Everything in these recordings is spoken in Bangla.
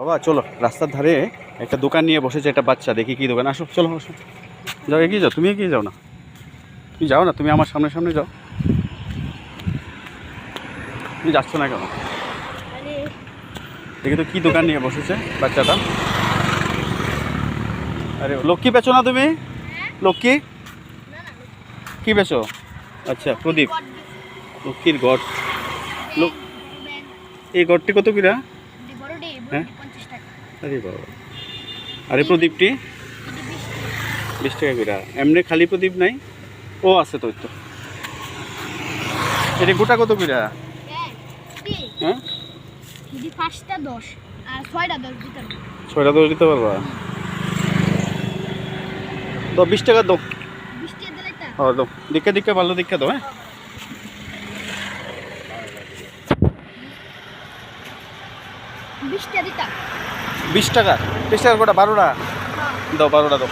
বাবা চলো, রাস্তার ধারে একটা দোকান নিয়ে বসেছে একটা বাচ্চা, দেখি কি দোকান। আসো, চলো আসো, যাও, এগিয়ে যাও, তুমি এগিয়ে যাও না, তুমি যাও না, তুমি আমার সামনে সামনে যাও। তুমি যাচ্ছ না কেন? দেখি তো কি দোকান নিয়ে বসেছে বাচ্চাটা। আরে লক্ষ্মী বেচো না তুমি? লক্ষ্মী কি বেচো? আচ্ছা, প্রদীপ, লক্ষ্মীর গড়। এই গড়টি কত কিরা? হ্যাঁ, আরে বাবা। আরে প্রদীপটি 20 টাকা কিরা। এমনি খালি প্রদীপ নাই? ও আছে তো, তো এটা গোটা কত কিরা? হ্যাঁ, 6টা 10 দিতে পারবা? তো 20 টাকা দাও। হ্যাঁ দাও, দীক্ষা দীক্ষা ভালো দীক্ষা দাও। হ্যাঁ, 20 টাকা, 20 টাকা গোটা, 12টা দাও, 12টা দাও।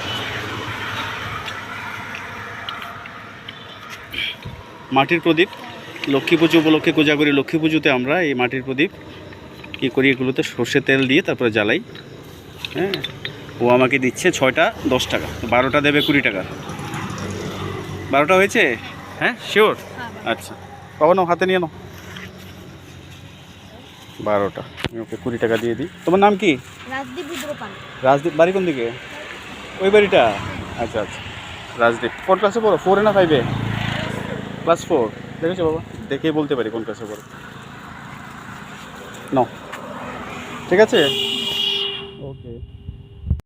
মাটির প্রদীপ লক্ষ্মী পুজো উপলক্ষে কোজাগরি লক্ষ্মী পুজোতে আমরা এই মাটির প্রদীপ কী করি, এগুলোতে সর্ষে তেল দিয়ে তারপরে জ্বালাই। হ্যাঁ, ও আমাকে দিচ্ছে 6টা 10 টাকা, তো 12টা দেবে 20 টাকা। 12টা হয়েছে? হ্যাঁ শিওর? আচ্ছা বাবা, নাও হাতে নিয়ে নাও 12টা। ওকে 20 টাকা দিয়ে দিই। তোমার নাম কি? রাজদীপ। বাড়ি কোন দিকে? ওই বাড়িটা? আচ্ছা আচ্ছা, রাজদীপ। কোন ক্লাসে পড়ো? 4 না 5? ক্লাস 4। দেখেছো বাবা, দেখেই বলতে পারি কোন ক্লাসে পড়ো। নাও, ঠিক আছে, ওকে।